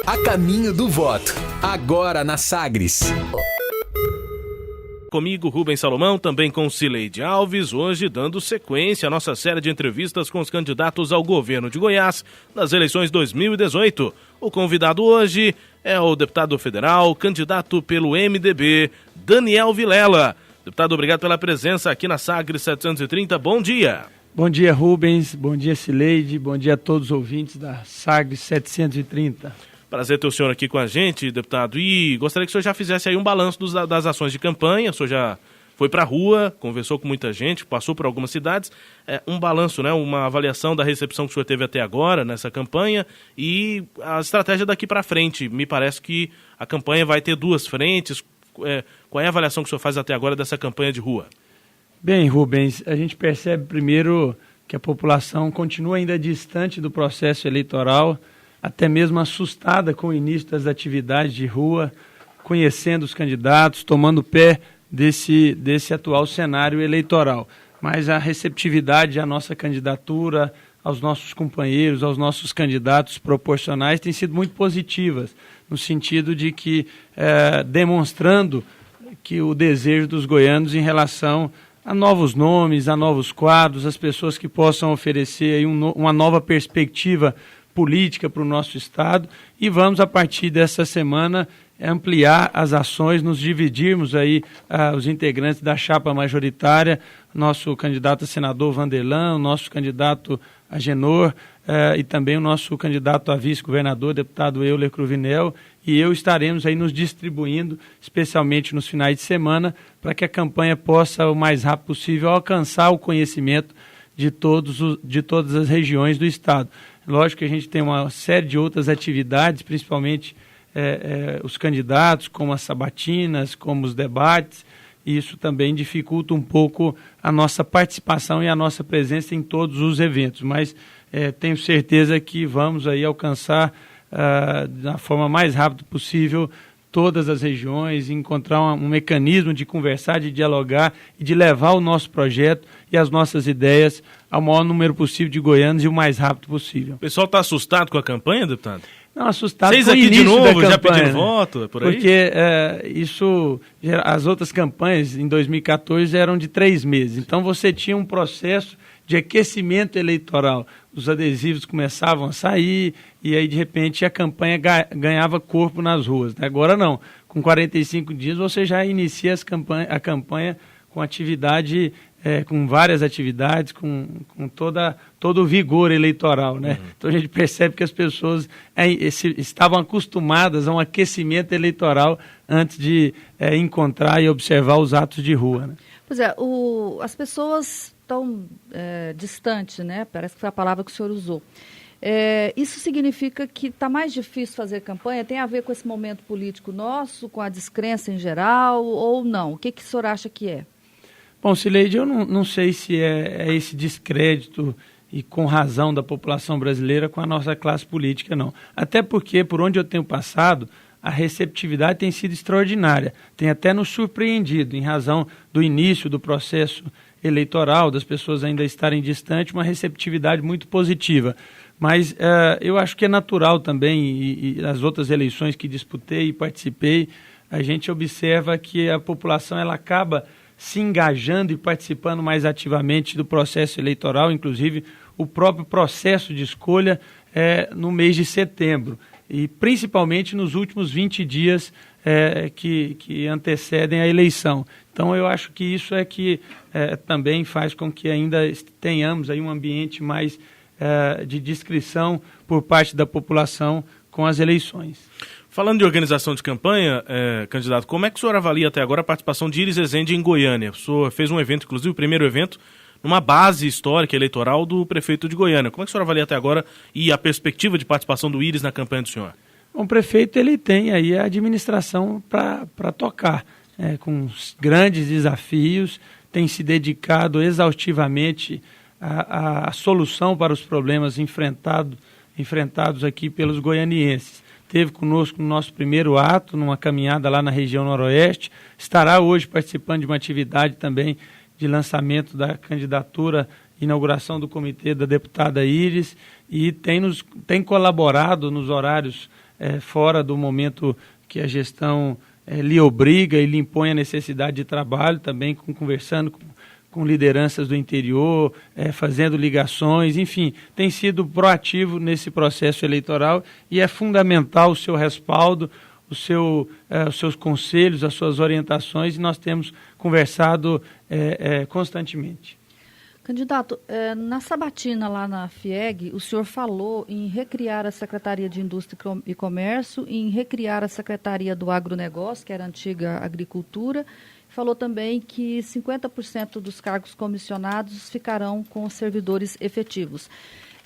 A caminho do voto. Agora na Sagres. Comigo, Rubens Salomão, também com Cileide Alves, hoje dando sequência à nossa série de entrevistas com os candidatos ao governo de Goiás nas eleições 2018. O convidado hoje é o deputado federal, candidato pelo MDB, Daniel Vilela. Deputado, obrigado pela presença aqui na Sagres 730. Bom dia. Bom dia, Rubens. Bom dia, Cileide. Bom dia a todos os ouvintes da Sagres 730. Prazer ter o senhor aqui com a gente, deputado. E gostaria que o senhor já fizesse aí um balanço das ações de campanha. O senhor já foi para a rua, conversou com muita gente, passou por algumas cidades. Um balanço, né? Uma avaliação da recepção que o senhor teve até agora nessa campanha e a estratégia daqui para frente. Me parece que a campanha vai ter duas frentes. Qual é a avaliação que o senhor faz até agora dessa campanha de rua? Bem, Rubens, a gente percebe primeiro que a população continua ainda distante do processo eleitoral, até mesmo assustada com o início das atividades de rua, conhecendo os candidatos, tomando pé desse atual cenário eleitoral. Mas a receptividade à nossa candidatura, aos nossos companheiros, aos nossos candidatos proporcionais tem sido muito positivas, no sentido de que, demonstrando que o desejo dos goianos em relação a novos nomes, a novos quadros, as pessoas que possam oferecer aí uma nova perspectiva política para o nosso Estado, e vamos, a partir dessa semana, ampliar as ações, nos dividirmos aí os integrantes da chapa majoritária, nosso candidato a senador Vanderlan, o nosso candidato a Genor e também o nosso candidato a vice-governador, deputado Euler Cruvinel, e eu estaremos aí nos distribuindo, especialmente nos finais de semana, para que a campanha possa, o mais rápido possível, alcançar o conhecimento de todas as regiões do Estado. Lógico que a gente tem uma série de outras atividades, principalmente os candidatos, como as sabatinas, como os debates, e isso também dificulta um pouco a nossa participação e a nossa presença em todos os eventos, mas tenho certeza que vamos aí alcançar da forma mais rápida possível todas as regiões, encontrar um mecanismo de conversar, de dialogar e de levar o nosso projeto e as nossas ideias ao maior número possível de goianos e o mais rápido possível. O pessoal está assustado com a campanha, deputado? Não, assustado Vocês com o aqui início de novo, da campanha, já pedindo voto, por aí? Porque as outras campanhas em 2014 eram de 3 meses, então você tinha um processo de aquecimento eleitoral. Os adesivos começavam a sair e aí, de repente, a campanha ganhava corpo nas ruas. Agora não. Com 45 dias, você já inicia a campanha com atividade, com várias atividades, com todo o vigor eleitoral, né? Então a gente percebe que as pessoas estavam acostumadas a um aquecimento eleitoral antes de encontrar e observar os atos de rua, né? Pois é, as pessoas estão distantes, né? Parece que foi a palavra que o senhor usou. Isso significa que está mais difícil fazer campanha? Tem a ver com esse momento político nosso, com a descrença em geral, ou não? O que o senhor acha que é? Bom, Cileide, eu não sei se é esse descrédito e com razão da população brasileira com a nossa classe política, não. Até porque, por onde eu tenho passado, a receptividade tem sido extraordinária. Tem até nos surpreendido, em razão do início do processo eleitoral, das pessoas ainda estarem distantes, uma receptividade muito positiva. Mas eu acho que é natural também, e as outras eleições que disputei e participei, a gente observa que a população ela acaba se engajando e participando mais ativamente do processo eleitoral, inclusive o próprio processo de escolha no mês de setembro, e principalmente nos últimos 20 dias que antecedem a eleição. Então eu acho que isso que também faz com que ainda tenhamos aí um ambiente mais de discrição por parte da população com as eleições. Falando de organização de campanha, candidato, como é que o senhor avalia até agora a participação de Iris Ezende em Goiânia? O senhor fez um evento, inclusive o primeiro evento, numa base histórica eleitoral do prefeito de Goiânia. Como é que o senhor avalia até agora e a perspectiva de participação do Iris na campanha do senhor? O prefeito ele tem aí a administração para tocar, com grandes desafios, tem se dedicado exaustivamente à solução para os problemas enfrentados aqui pelos goianienses. Esteve conosco no nosso primeiro ato, numa caminhada lá na região noroeste, estará hoje participando de uma atividade também de lançamento da candidatura, inauguração do comitê da deputada Iris, e tem colaborado nos horários fora do momento que a gestão lhe obriga e lhe impõe a necessidade de trabalho, também conversando com lideranças do interior, fazendo ligações, enfim, tem sido proativo nesse processo eleitoral e é fundamental o seu respaldo, os seus conselhos, as suas orientações, e nós temos conversado constantemente. Candidato, na sabatina lá na FIEG, o senhor falou em recriar a Secretaria de Indústria e Comércio, em recriar a Secretaria do Agronegócio, que era a antiga Agricultura. Falou também que 50% dos cargos comissionados ficarão com os servidores efetivos.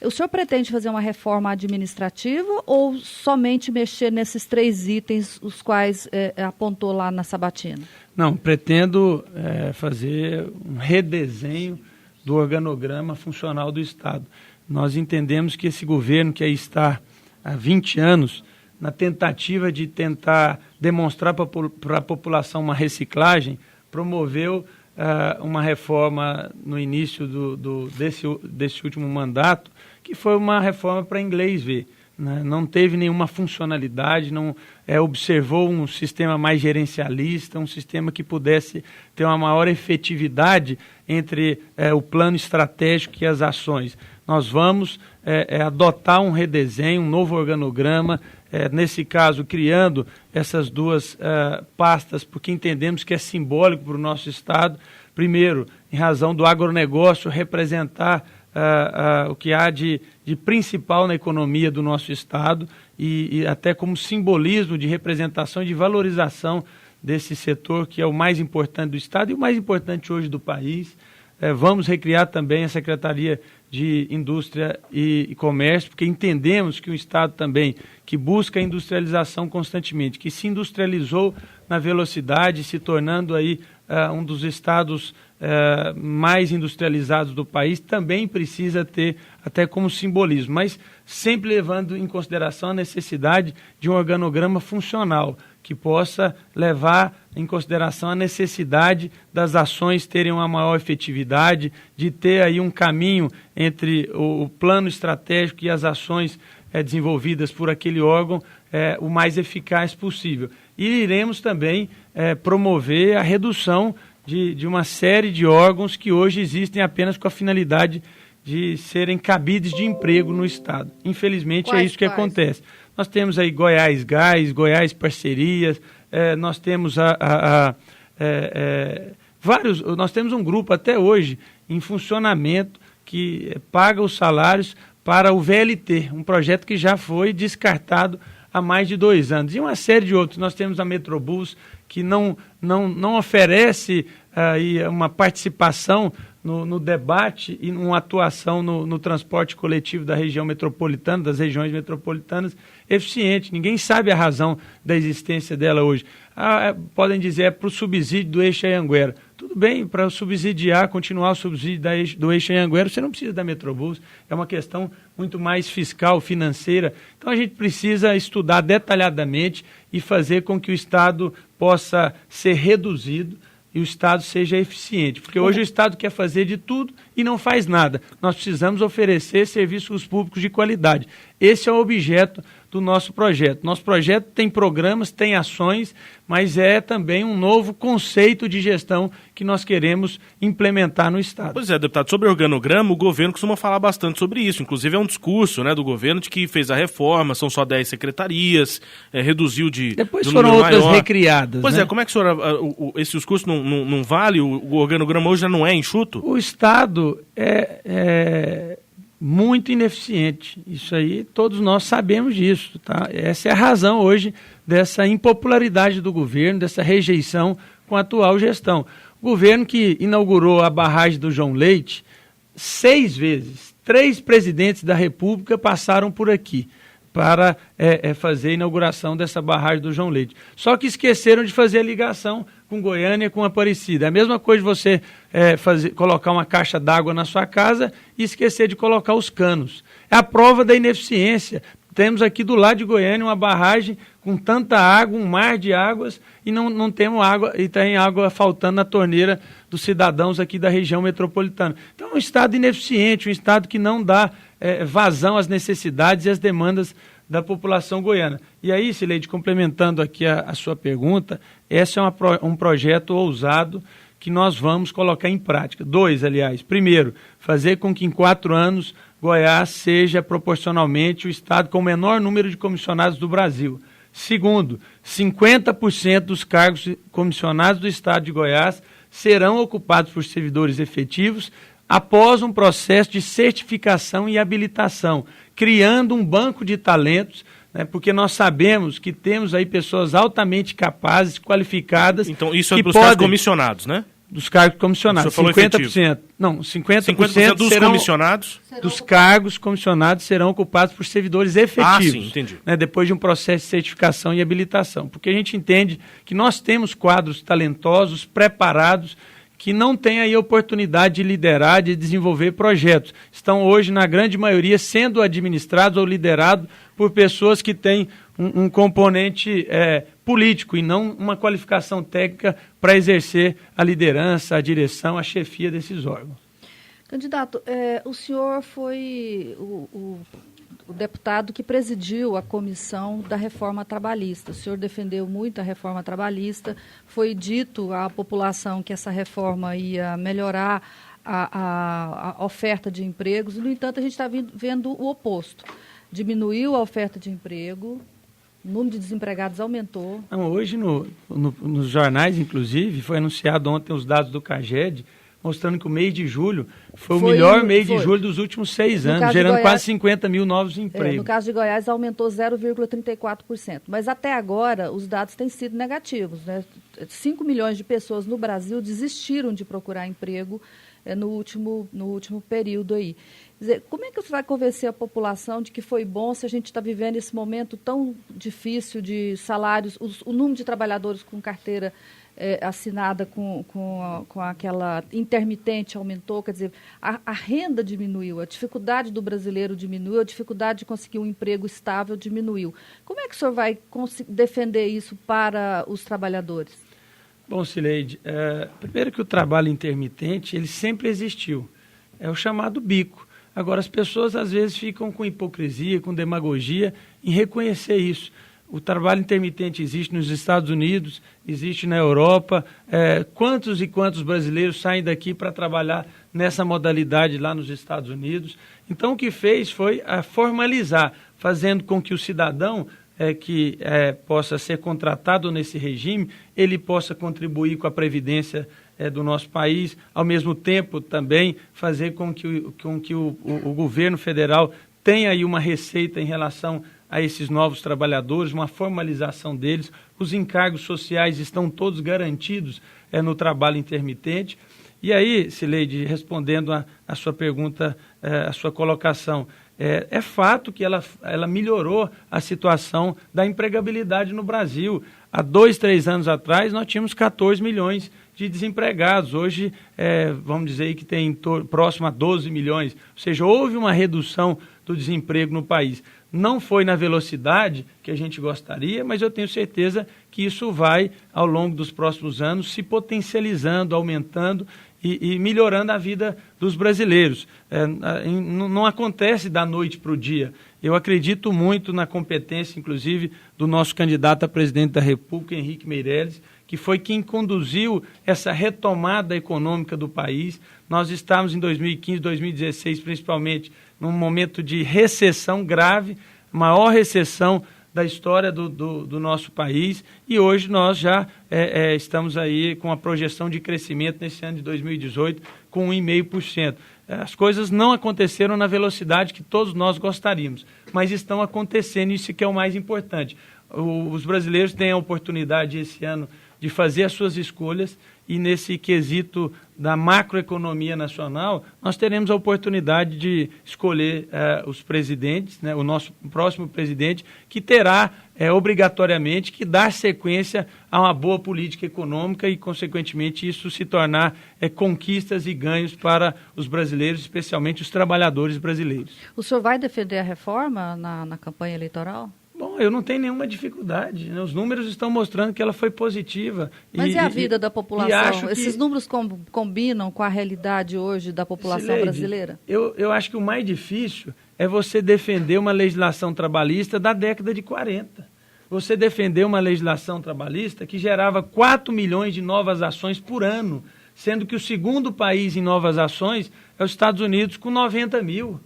O senhor pretende fazer uma reforma administrativa ou somente mexer nesses 3 itens, os quais apontou lá na sabatina? Não, pretendo fazer um redesenho do organograma funcional do Estado. Nós entendemos que esse governo, que aí está há 20 anos, na tentativa de tentar demonstrar para a população uma reciclagem, promoveu uma reforma no início desse último mandato, que foi uma reforma para inglês ver. Né? Não teve nenhuma funcionalidade, observou um sistema mais gerencialista, um sistema que pudesse ter uma maior efetividade entre o plano estratégico e as ações. Nós vamos adotar um redesenho, um novo organograma, nesse caso criando essas 2 pastas, porque entendemos que é simbólico para o nosso Estado, primeiro, em razão do agronegócio representar o que há de principal na economia do nosso Estado e até como simbolismo de representação e de valorização desse setor que é o mais importante do Estado e o mais importante hoje do país. Vamos recriar também a Secretaria de Indústria e Comércio, porque entendemos que um Estado também que busca a industrialização constantemente, que se industrializou na velocidade, se tornando aí um dos estados mais industrializados do país, também precisa ter até como simbolismo, mas sempre levando em consideração a necessidade de um organograma funcional, que possa levar em consideração a necessidade das ações terem uma maior efetividade, de ter aí um caminho entre o plano estratégico e as ações desenvolvidas por aquele órgão o mais eficaz possível. E iremos também promover a redução de uma série de órgãos que hoje existem apenas com a finalidade de serem cabides de emprego no Estado. Infelizmente é isso que acontece. Nós temos aí Goiás Gás, Goiás Parcerias, nós temos nós temos um grupo até hoje em funcionamento que paga os salários para o VLT, um projeto que já foi descartado há mais de 2 anos. E uma série de outros. Nós temos a Metrobus, que não oferece uma participação no debate e uma atuação no transporte coletivo da região metropolitana, das regiões metropolitanas, eficiente. Ninguém sabe a razão da existência dela hoje. Podem dizer, para o subsídio do Eixo Anhanguera. Tudo bem, para subsidiar, continuar o subsídio do Eixo Anhanguera, você não precisa da Metrobus, é uma questão muito mais fiscal, financeira. Então a gente precisa estudar detalhadamente e fazer com que o Estado possa ser reduzido e o Estado seja eficiente, porque hoje o Estado quer fazer de tudo e não faz nada. Nós precisamos oferecer serviços públicos de qualidade. Esse é o objeto do nosso projeto. Nosso projeto tem programas, tem ações, mas é também um novo conceito de gestão que nós queremos implementar no Estado. Pois é, deputado, sobre o organograma, o governo costuma falar bastante sobre isso. Inclusive é um discurso, né, do governo de que fez a reforma, são só 10 secretarias, reduziu de... Depois foram outras recriadas. Pois né? Como é que o senhor, esse discurso não vale? O organograma hoje já não é enxuto? O Estado é muito ineficiente. Isso aí, todos nós sabemos disso. Tá? Essa é a razão hoje dessa impopularidade do governo, dessa rejeição com a atual gestão. O governo que inaugurou a barragem do João Leite 6 vezes, 3 presidentes da República passaram por aqui para fazer a inauguração dessa barragem do João Leite. Só que esqueceram de fazer a ligação com Goiânia, com Aparecida. É a mesma coisa de você colocar uma caixa d'água na sua casa e esquecer de colocar os canos. É a prova da ineficiência. Temos aqui do lado de Goiânia uma barragem com tanta água, um mar de águas, e não temos água, e tem água faltando na torneira dos cidadãos aqui da região metropolitana. Então é um Estado ineficiente, um Estado que não dá vazão às necessidades e às demandas da população goiana. E aí, Cileide, complementando aqui a sua pergunta, esse é um projeto ousado que nós vamos colocar em prática. 2, aliás. Primeiro, fazer com que em 4 anos Goiás seja proporcionalmente o estado com o menor número de comissionados do Brasil. Segundo, 50% dos cargos comissionados do estado de Goiás serão ocupados por servidores efetivos após um processo de certificação e habilitação, criando um banco de talentos, né, porque nós sabemos que temos aí pessoas altamente capazes, qualificadas. Então isso é dos cargos comissionados, né? Dos cargos comissionados, 50%. Efetivo. Não, 50% dos serão, comissionados? Dos cargos comissionados serão ocupados por servidores efetivos. Ah, sim, entendi. Né, depois de um processo de certificação e habilitação. Porque a gente entende que nós temos quadros talentosos, preparados, que não têm aí oportunidade de liderar, de desenvolver projetos. Estão hoje, na grande maioria, sendo administrados ou liderados por pessoas que têm um componente político e não uma qualificação técnica para exercer a liderança, a direção, a chefia desses órgãos. Candidato, o senhor foi o deputado que presidiu a comissão da reforma trabalhista. O senhor defendeu muito a reforma trabalhista, foi dito à população que essa reforma ia melhorar a oferta de empregos. No entanto, a gente está vendo o oposto. Diminuiu a oferta de emprego, o número de desempregados aumentou. Não, hoje, nos jornais, inclusive, foi anunciado ontem os dados do CAGED, mostrando que o mês de julho foi o melhor mês de julho dos últimos 6 anos, gerando quase 50 mil novos empregos. No caso de Goiás, aumentou 0,34%. Mas até agora, os dados têm sido negativos, né? 5 milhões de pessoas no Brasil desistiram de procurar emprego no último período aí. Quer dizer, como é que você vai convencer a população de que foi bom se a gente está vivendo esse momento tão difícil de salários, o número de trabalhadores com carteira assinada com aquela intermitente aumentou, quer dizer, a renda diminuiu, a dificuldade do brasileiro diminuiu, a dificuldade de conseguir um emprego estável diminuiu. Como é que o senhor vai defender isso para os trabalhadores? Bom, Cileide, primeiro que o trabalho intermitente, ele sempre existiu. É o chamado bico. Agora, as pessoas às vezes ficam com hipocrisia, com demagogia em reconhecer isso. O trabalho intermitente existe nos Estados Unidos, existe na Europa. Quantos e quantos brasileiros saem daqui para trabalhar nessa modalidade lá nos Estados Unidos? Então, o que fez foi formalizar, fazendo com que o cidadão que possa ser contratado nesse regime, ele possa contribuir com a previdência do nosso país, ao mesmo tempo também fazer com que o governo federal tenha aí uma receita em relação a esses novos trabalhadores, uma formalização deles. Os encargos sociais estão todos garantidos no trabalho intermitente. E aí, Cileide, respondendo a sua pergunta, a sua colocação, é fato que ela melhorou a situação da empregabilidade no Brasil. Há 2, 3 anos atrás, nós tínhamos 14 milhões de desempregados. Hoje, vamos dizer que tem próximo a 12 milhões. Ou seja, houve uma redução do desemprego no país. Não foi na velocidade que a gente gostaria, mas eu tenho certeza que isso vai, ao longo dos próximos anos, se potencializando, aumentando e melhorando a vida dos brasileiros. Não acontece da noite para o dia. Eu acredito muito na competência, inclusive, do nosso candidato a presidente da República, Henrique Meirelles, que foi quem conduziu essa retomada econômica do país. Nós estávamos em 2015, 2016, principalmente, num momento de recessão grave, maior recessão da história do nosso país, e hoje nós já estamos aí com a projeção de crescimento nesse ano de 2018 com 1,5%. As coisas não aconteceram na velocidade que todos nós gostaríamos, mas estão acontecendo, isso que é o mais importante. Os brasileiros têm a oportunidade esse ano de fazer as suas escolhas, e nesse quesito da macroeconomia nacional, nós teremos a oportunidade de escolher os presidentes, né, o nosso próximo presidente, que terá obrigatoriamente que dar sequência a uma boa política econômica e, consequentemente, isso se tornar conquistas e ganhos para os brasileiros, especialmente os trabalhadores brasileiros. O senhor vai defender a reforma na campanha eleitoral? Bom, eu não tenho nenhuma dificuldade, né? Os números estão mostrando que ela foi positiva. Mas e a vida da população? Esses números combinam com a realidade hoje da população brasileira? Eu acho que o mais difícil é você defender uma legislação trabalhista da década de 40. Você defendeu uma legislação trabalhista que gerava 4 milhões de novas ações por ano, sendo que o segundo país em novas ações é os Estados Unidos, com 90 mil.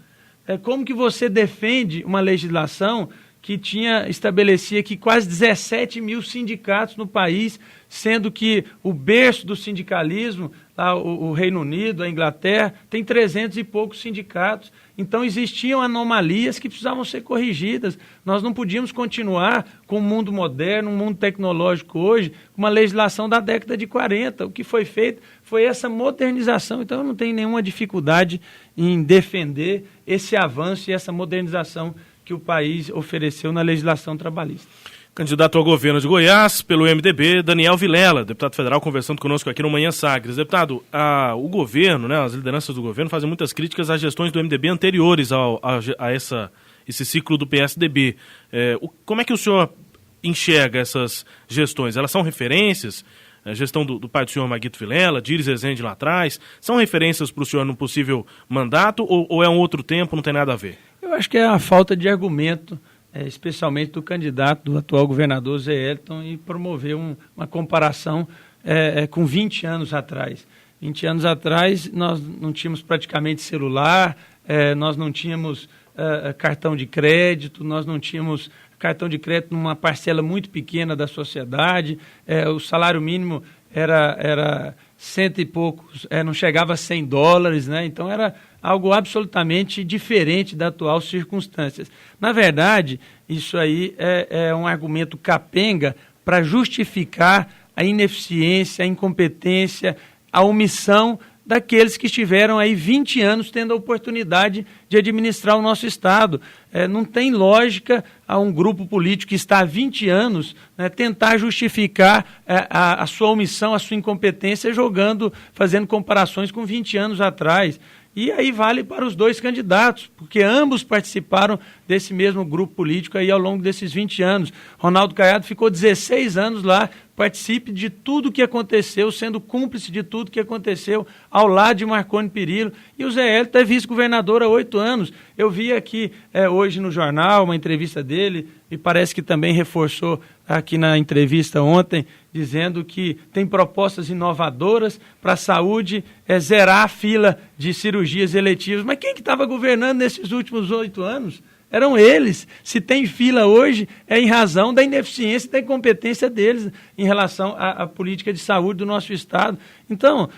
Como que você defende uma legislação que estabelecia que quase 17 mil sindicatos no país, sendo que o berço do sindicalismo, lá, o Reino Unido, a Inglaterra, tem 300 e poucos sindicatos. Então existiam anomalias que precisavam ser corrigidas. Nós não podíamos continuar com o mundo moderno, um mundo tecnológico hoje, com uma legislação da década de 40. O que foi feito foi essa modernização. Então eu não tenho nenhuma dificuldade em defender esse avanço e essa modernização que o país ofereceu na legislação trabalhista. Candidato ao governo de Goiás, pelo MDB, Daniel Vilela, deputado federal, conversando conosco aqui no Manhã Sagres. Deputado, o governo, né, as lideranças do governo fazem muitas críticas às gestões do MDB anteriores a esse ciclo do PSDB. Como é que o senhor enxerga essas gestões? Elas são referências? A gestão do pai do senhor Maguito Vilela, Díris Rezende lá atrás, são referências para o senhor num possível mandato ou é um outro tempo, não tem nada a ver? Eu acho que é a falta de argumento, especialmente do candidato, do atual governador Zé Wellington, e promover uma comparação com 20 anos atrás. 20 anos atrás nós não tínhamos praticamente celular, nós não tínhamos cartão de crédito, nós não tínhamos cartão de crédito numa parcela muito pequena da sociedade, o salário mínimo era cento e poucos, não chegava a $100, né? Então era algo absolutamente diferente das atuais circunstâncias. Na verdade, isso aí é um argumento capenga para justificar a ineficiência, a incompetência, a omissão daqueles que estiveram aí 20 anos tendo a oportunidade de administrar o nosso Estado. Não tem lógica a um grupo político que está há 20 anos, né, tentar justificar a sua omissão, a sua incompetência, fazendo comparações com 20 anos atrás. E aí vale para os dois candidatos, porque ambos participaram desse mesmo grupo político aí ao longo desses 20 anos. Ronaldo Caiado ficou 16 anos lá, participe de tudo o que aconteceu, sendo cúmplice de tudo que aconteceu ao lado de Marconi Perillo. E o Zé Wellington é vice-governador há 8 anos. Eu vi aqui hoje no jornal uma entrevista dele, e parece que também reforçou aqui na entrevista ontem, dizendo que tem propostas inovadoras para a saúde, zerar a fila de cirurgias eletivas. Mas quem que estava governando nesses últimos 8 anos? Eram eles. Se tem fila hoje, é em razão da ineficiência e da incompetência deles em relação à política de saúde do nosso Estado. Então,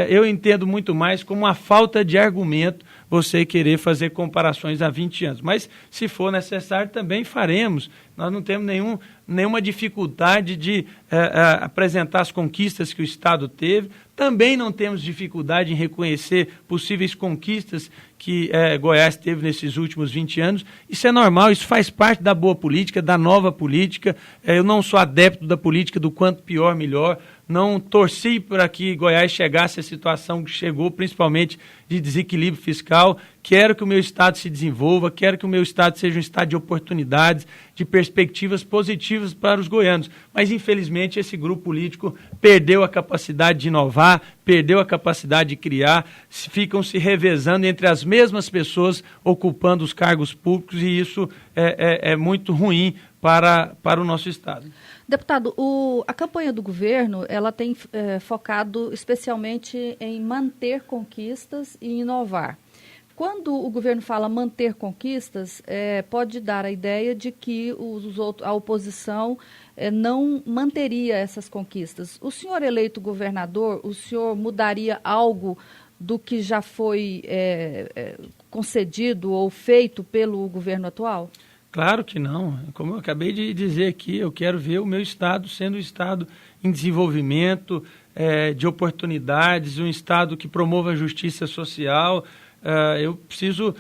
eu entendo muito mais como uma falta de argumento você querer fazer comparações há 20 anos. Mas, se for necessário, também faremos. Nós não temos nenhuma dificuldade de apresentar as conquistas que o Estado teve. Também não temos dificuldade em reconhecer possíveis conquistas que Goiás teve nesses últimos 20 anos. Isso é normal, isso faz parte da boa política, da nova política. Eu não sou adepto da política do quanto pior, melhor. Não torci para que Goiás chegasse à situação que chegou, principalmente de desequilíbrio fiscal. Quero que o meu Estado se desenvolva, quero que o meu Estado seja um Estado de oportunidades, de perspectivas positivas para os goianos. Mas, infelizmente, esse grupo político perdeu a capacidade de inovar, perdeu a capacidade de criar, ficam se revezando entre as mesmas pessoas ocupando os cargos públicos, e isso é muito ruim para o nosso Estado. Deputado, a campanha do governo ela tem focado especialmente em manter conquistas e inovar. Quando o governo fala manter conquistas, pode dar a ideia de que a oposição não manteria essas conquistas. O senhor eleito governador, o senhor mudaria algo do que já foi concedido ou feito pelo governo atual? Claro que não. Como eu acabei de dizer aqui, eu quero ver o meu Estado sendo um Estado em desenvolvimento, de oportunidades, um Estado que promova a justiça social. Eu preciso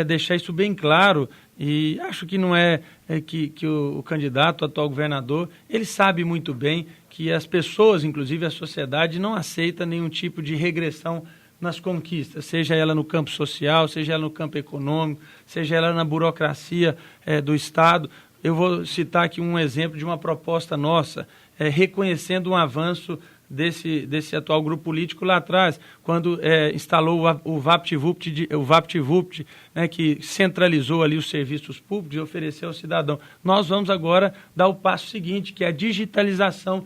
deixar isso bem claro, e acho que não que o candidato, o atual governador, ele sabe muito bem que as pessoas, inclusive a sociedade, não aceita nenhum tipo de regressão nas conquistas, seja ela no campo social, seja ela no campo econômico, seja ela na burocracia do Estado. Eu vou citar aqui um exemplo de uma proposta nossa, reconhecendo um avanço desse atual grupo político lá atrás, quando instalou o VaptVupt, né, que centralizou ali os serviços públicos e ofereceu ao cidadão. Nós vamos agora dar o passo seguinte, que é a digitalização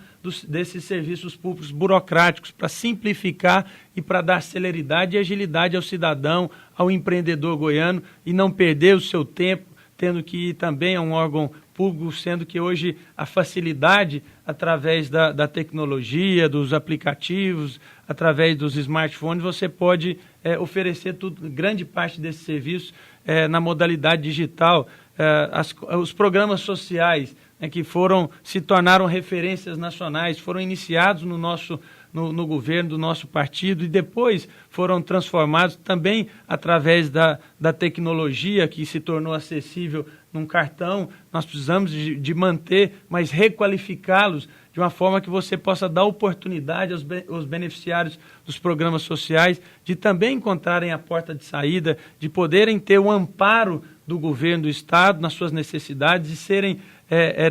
desses serviços públicos burocráticos, para simplificar e para dar celeridade e agilidade ao cidadão, ao empreendedor goiano, e não perder o seu tempo, tendo que ir também a um órgão público, sendo que hoje a facilidade, através da tecnologia, dos aplicativos, através dos smartphones, você pode oferecer grande parte desse serviço na modalidade digital. Os programas sociais, né, que se tornaram referências nacionais, foram iniciados no governo do nosso partido e depois foram transformados também através da tecnologia, que se tornou acessível num cartão. Nós precisamos de manter, mas requalificá-los de uma forma que você possa dar oportunidade aos beneficiários dos programas sociais de também encontrarem a porta de saída, de poderem ter o amparo do governo do Estado nas suas necessidades e serem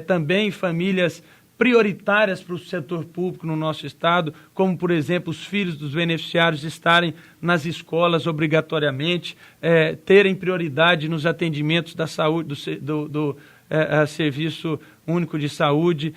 também famílias prioritárias para o setor público no nosso Estado, como, por exemplo, os filhos dos beneficiários estarem nas escolas obrigatoriamente, terem prioridade nos atendimentos da saúde, do Serviço Único de Saúde,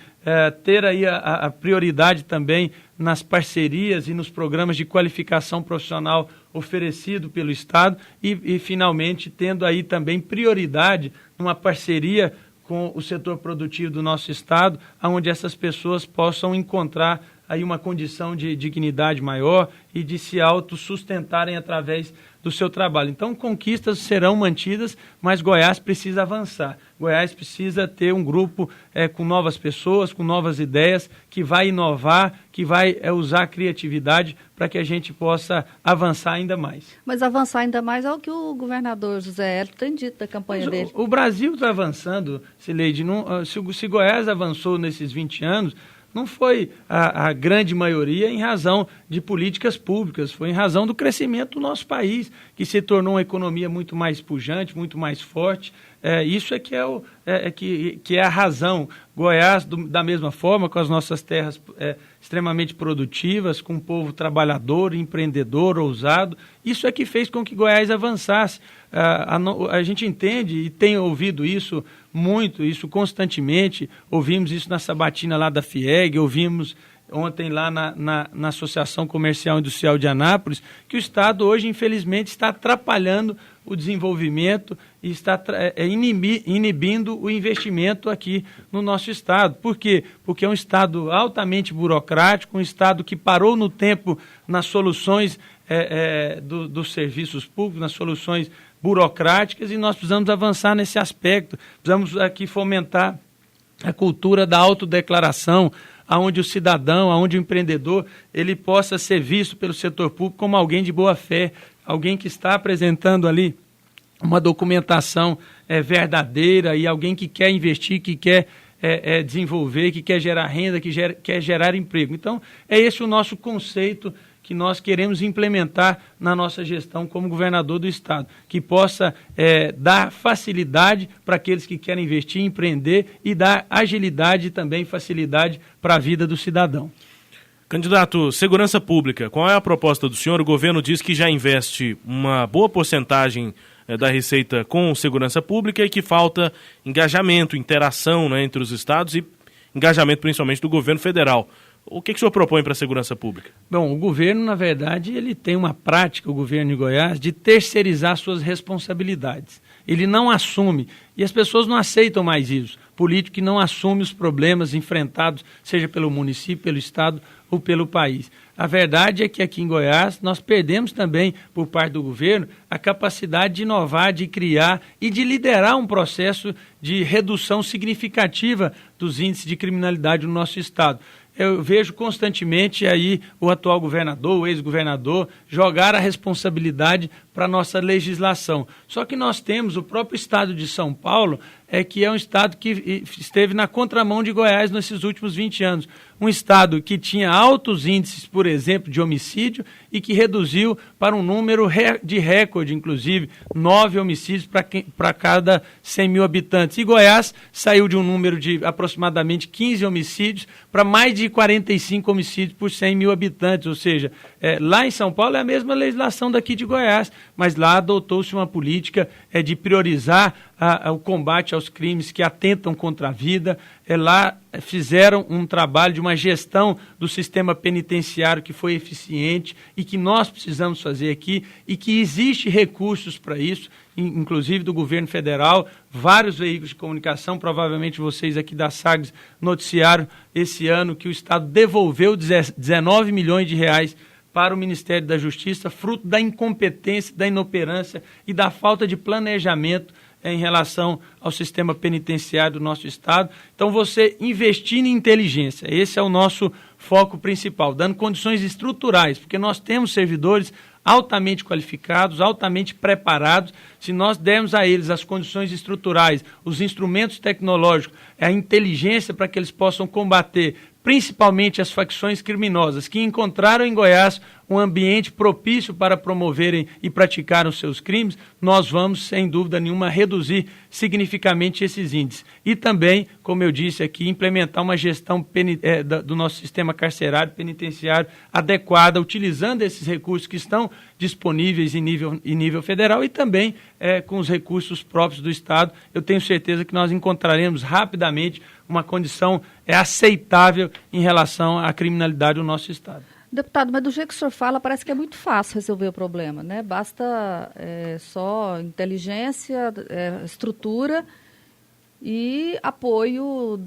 ter aí a prioridade também nas parcerias e nos programas de qualificação profissional oferecido pelo Estado e finalmente, tendo aí também prioridade numa parceria com o setor produtivo do nosso Estado, onde essas pessoas possam encontrar aí uma condição de dignidade maior e de se autossustentarem através do seu trabalho. Então, conquistas serão mantidas, mas Goiás precisa avançar. Goiás precisa ter um grupo com novas pessoas, com novas ideias, que vai inovar, que vai usar a criatividade para que a gente possa avançar ainda mais. Mas avançar ainda mais é o que o governador José Hélio tem dito da campanha dele. O Brasil está avançando, Cileide. Se Goiás avançou nesses 20 anos, não foi a grande maioria em razão de políticas públicas, foi em razão do crescimento do nosso país, que se tornou uma economia muito mais pujante, muito mais forte. Isso que é a razão. Goiás, da mesma forma, com as nossas terras extremamente produtivas, com um povo trabalhador, empreendedor, ousado, isso é que fez com que Goiás avançasse. A gente entende e tem ouvido isso muito, isso constantemente, ouvimos isso na sabatina lá da FIEG, ouvimos ontem lá na Associação Comercial e Industrial de Anápolis, que o Estado hoje, infelizmente, está atrapalhando o desenvolvimento e está inibindo o investimento aqui no nosso Estado. Por quê? Porque é um Estado altamente burocrático, um Estado que parou no tempo nas soluções dos serviços públicos, nas soluções burocráticas, e nós precisamos avançar nesse aspecto. Precisamos aqui fomentar a cultura da autodeclaração, onde o cidadão, onde o empreendedor, ele possa ser visto pelo setor público como alguém de boa fé, alguém que está apresentando ali uma documentação verdadeira e alguém que quer investir, que quer desenvolver, que quer gerar renda, quer gerar emprego. Então, é esse o nosso conceito que nós queremos implementar na nossa gestão como governador do Estado, que possa dar facilidade para aqueles que querem investir, empreender e dar agilidade e também facilidade para a vida do cidadão. Candidato, segurança pública, qual é a proposta do senhor? O governo diz que já investe uma boa porcentagem da receita com segurança pública e que falta engajamento, interação, né, entre os estados e engajamento principalmente do governo federal. O que o senhor propõe para a segurança pública? Bom, o governo, na verdade, ele tem uma prática, o governo de Goiás, de terceirizar suas responsabilidades. Ele não assume, e as pessoas não aceitam mais isso. Político que não assume os problemas enfrentados, seja pelo município, pelo Estado ou pelo país. A verdade é que aqui em Goiás nós perdemos também, por parte do governo, a capacidade de inovar, de criar e de liderar um processo de redução significativa dos índices de criminalidade no nosso Estado. Eu vejo constantemente aí o atual governador, o ex-governador, jogar a responsabilidade para a nossa legislação. Só que nós temos o próprio estado de São Paulo, que é um estado que esteve na contramão de Goiás nesses últimos 20 anos. Um estado que tinha altos índices, por exemplo, de homicídio e que reduziu para um número de recorde, inclusive, 9 homicídios para cada 100 mil habitantes. E Goiás saiu de um número de aproximadamente 15 homicídios para mais de 45 homicídios por 100 mil habitantes. Ou seja, lá em São Paulo é a mesma legislação daqui de Goiás, mas lá adotou-se uma política de priorizar o combate aos crimes que atentam contra a vida. Lá fizeram um trabalho de uma gestão do sistema penitenciário que foi eficiente e que nós precisamos fazer aqui e que existe recursos para isso, inclusive do governo federal, vários veículos de comunicação, provavelmente vocês aqui da Sagres noticiaram esse ano que o Estado devolveu 19 milhões de reais para o Ministério da Justiça, fruto da incompetência, da inoperância e da falta de planejamento em relação ao sistema penitenciário do nosso Estado. Então, você investir em inteligência, esse é o nosso foco principal, dando condições estruturais, porque nós temos servidores altamente qualificados, altamente preparados. Se nós dermos a eles as condições estruturais, os instrumentos tecnológicos, a inteligência para que eles possam combater principalmente as facções criminosas que encontraram em Goiás um ambiente propício para promoverem e praticarem os seus crimes, nós vamos, sem dúvida nenhuma, reduzir significativamente esses índices. E também, como eu disse aqui, implementar uma gestão do nosso sistema carcerário penitenciário adequada, utilizando esses recursos que estão disponíveis em nível federal e também com os recursos próprios do Estado. Eu tenho certeza que nós encontraremos rapidamente uma condição aceitável em relação à criminalidade do nosso Estado. Deputado, mas do jeito que o senhor fala, parece que é muito fácil resolver o problema, né? Basta só inteligência, estrutura e apoio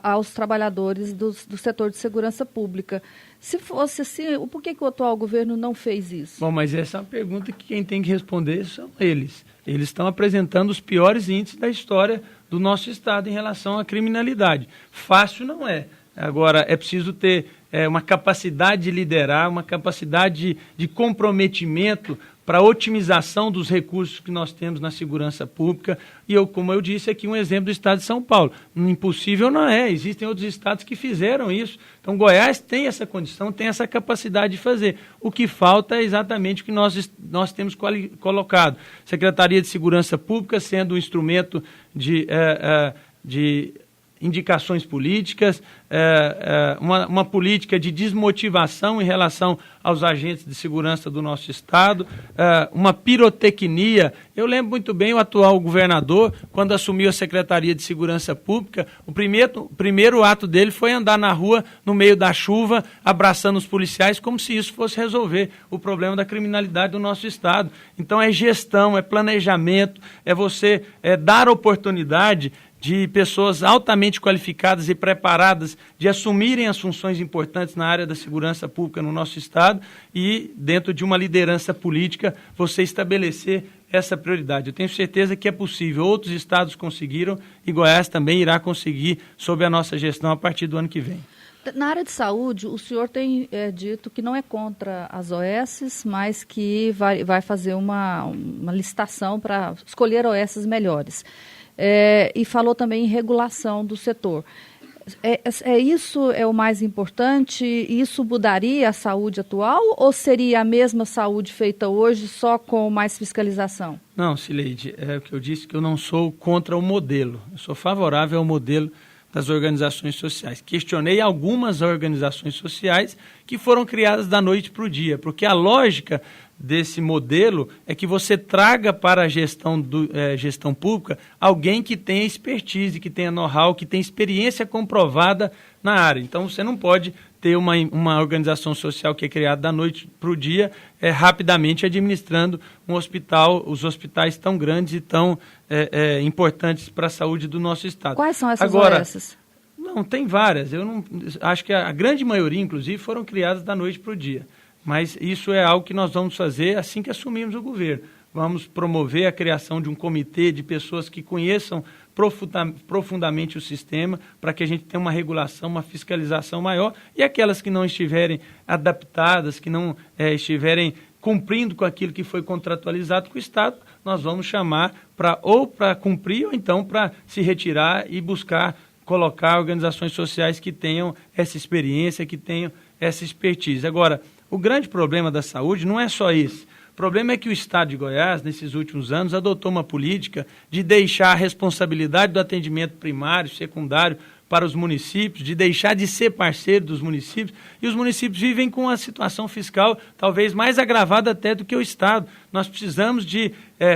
aos trabalhadores do setor de segurança pública. Se fosse assim, por que o atual governo não fez isso? Bom, mas essa é uma pergunta que quem tem que responder são eles. Eles estão apresentando os piores índices da história do nosso Estado em relação à criminalidade. Fácil não é. Agora, é preciso ter uma capacidade de liderar, uma capacidade de comprometimento para a otimização dos recursos que nós temos na segurança pública. E, como eu disse aqui, um exemplo do Estado de São Paulo. Impossível não é, existem outros estados que fizeram isso. Então, Goiás tem essa condição, tem essa capacidade de fazer. O que falta é exatamente o que nós temos colocado. Secretaria de Segurança Pública sendo um instrumento de indicações políticas, uma política de desmotivação em relação aos agentes de segurança do nosso Estado, uma pirotecnia. Eu lembro muito bem o atual governador, quando assumiu a Secretaria de Segurança Pública, o primeiro ato dele foi andar na rua, no meio da chuva, abraçando os policiais, como se isso fosse resolver o problema da criminalidade do nosso Estado. Então é gestão, é planejamento, é você dar oportunidade de pessoas altamente qualificadas e preparadas de assumirem as funções importantes na área da segurança pública no nosso Estado e, dentro de uma liderança política, você estabelecer essa prioridade. Eu tenho certeza que é possível. Outros estados conseguiram e Goiás também irá conseguir sob a nossa gestão a partir do ano que vem. Na área de saúde, o senhor tem dito que não é contra as OS, mas que vai fazer uma licitação para escolher OS melhores. E falou também em regulação do setor. Isso é o mais importante? Isso mudaria a saúde atual ou seria a mesma saúde feita hoje, só com mais fiscalização? Não, Cileide, é o que eu disse, que eu não sou contra o modelo. Eu sou favorável ao modelo das organizações sociais. Questionei algumas organizações sociais que foram criadas da noite para o dia, porque a lógica desse modelo é que você traga para a gestão pública alguém que tenha expertise, que tenha know-how, que tenha experiência comprovada na área. Então, você não pode ter uma organização social que é criada da noite para o dia, rapidamente administrando um hospital, os hospitais tão grandes e tão importantes para a saúde do nosso Estado. Quais são essas OS? Não, tem várias. Acho que a grande maioria, inclusive, foram criadas da noite para o dia. Mas isso é algo que nós vamos fazer assim que assumirmos o governo. Vamos promover a criação de um comitê de pessoas que conheçam profundamente o sistema para que a gente tenha uma regulação, uma fiscalização maior e aquelas que não estiverem adaptadas, que não estiverem cumprindo com aquilo que foi contratualizado com o Estado, nós vamos chamar para cumprir ou então para se retirar e buscar colocar organizações sociais que tenham essa experiência, que tenham essa expertise. Agora, o grande problema da saúde não é só esse. O problema é que o Estado de Goiás, nesses últimos anos, adotou uma política de deixar a responsabilidade do atendimento primário, secundário, para os municípios, de deixar de ser parceiro dos municípios, e os municípios vivem com uma situação fiscal talvez mais agravada até do que o Estado. Nós precisamos de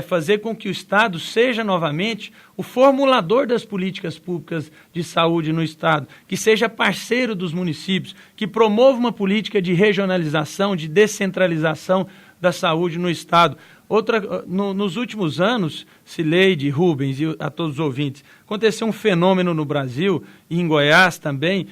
fazer com que o Estado seja novamente o formulador das políticas públicas de saúde no Estado, que seja parceiro dos municípios, que promova uma política de regionalização, de descentralização da saúde no Estado. Nos últimos anos, Cileide, Rubens e a todos os ouvintes, aconteceu um fenômeno no Brasil, e em Goiás também,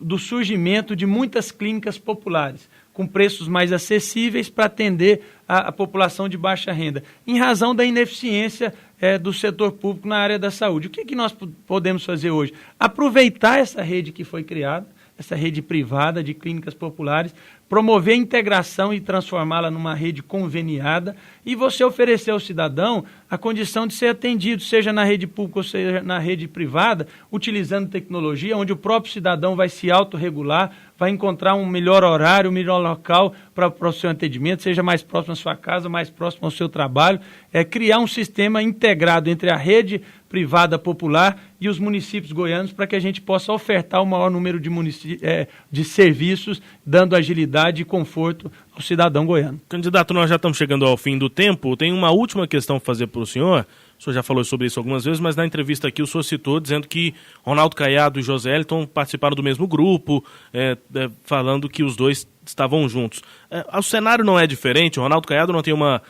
do surgimento de muitas clínicas populares, com preços mais acessíveis para atender a população de baixa renda, em razão da ineficiência do setor público na área da saúde. O que nós podemos fazer hoje? Aproveitar essa rede que foi criada, essa rede privada de clínicas populares, promover a integração e transformá-la numa rede conveniada e você oferecer ao cidadão a condição de ser atendido, seja na rede pública ou seja na rede privada, utilizando tecnologia, onde o próprio cidadão vai se autorregular, vai encontrar um melhor horário, um melhor local para o seu atendimento, seja mais próximo à sua casa, mais próximo ao seu trabalho, criar um sistema integrado entre a rede privada popular e os municípios goianos para que a gente possa ofertar o maior número de serviços, dando agilidade e conforto ao cidadão goiano. Candidato, nós já estamos chegando ao fim do tempo. Tem uma última questão a fazer para o senhor. O senhor já falou sobre isso algumas vezes, mas na entrevista aqui o senhor citou dizendo que Ronaldo Caiado e José Elton participaram do mesmo grupo, falando que os dois estavam juntos. O cenário não é diferente? O Ronaldo Caiado não tem uma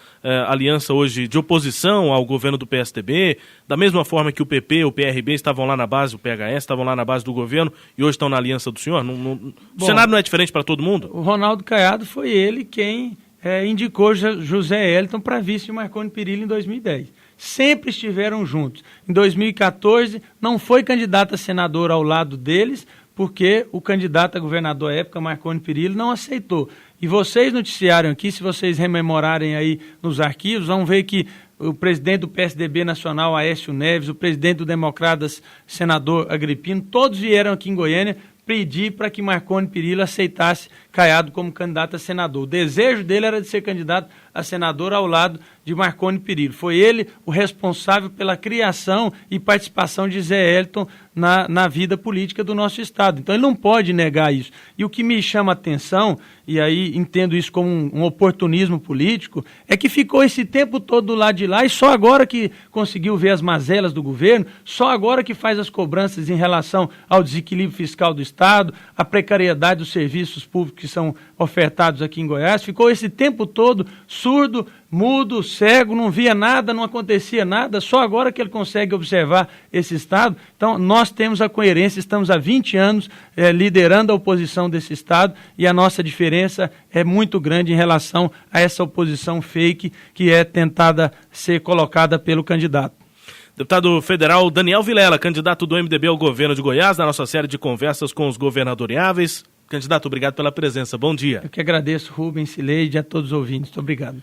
aliança hoje de oposição ao governo do PSDB, da mesma forma que o PP, o PRB estavam lá na base, o PHS estavam lá na base do governo e hoje estão na aliança do senhor? O cenário não é diferente para todo mundo? O Ronaldo Caiado foi ele quem indicou José Elton para vice de Marconi Perillo em 2010. Sempre estiveram juntos. Em 2014, não foi candidato a senador ao lado deles, porque o candidato a governador à época, Marconi Perillo, não aceitou. E vocês noticiaram aqui, se vocês rememorarem aí nos arquivos, vão ver que o presidente do PSDB Nacional, Aécio Neves, o presidente do Democratas, senador Agripino, todos vieram aqui em Goiânia pedir para que Marconi Perillo aceitasse Caiado como candidato a senador. O desejo dele era de ser candidato a senador ao lado de Marconi Perillo. Foi ele o responsável pela criação e participação de Zé Elton na vida política do nosso Estado. Então ele não pode negar isso. E o que me chama a atenção, e aí entendo isso como um oportunismo político, é que ficou esse tempo todo do lado de lá e só agora que conseguiu ver as mazelas do governo, só agora que faz as cobranças em relação ao desequilíbrio fiscal do Estado, à precariedade dos serviços públicos que são ofertados aqui em Goiás, ficou esse tempo todo surdo, mudo, cego, não via nada, não acontecia nada, só agora que ele consegue observar esse Estado. Então, nós temos a coerência, estamos há 20 anos liderando a oposição desse Estado e a nossa diferença é muito grande em relação a essa oposição fake que é tentada ser colocada pelo candidato. Deputado federal Daniel Vilela, candidato do MDB ao governo de Goiás, na nossa série de conversas com os governadoriáveis. Candidato, obrigado pela presença. Bom dia. Eu que agradeço, Rubens, Cileide e a todos os ouvintes. Muito obrigado.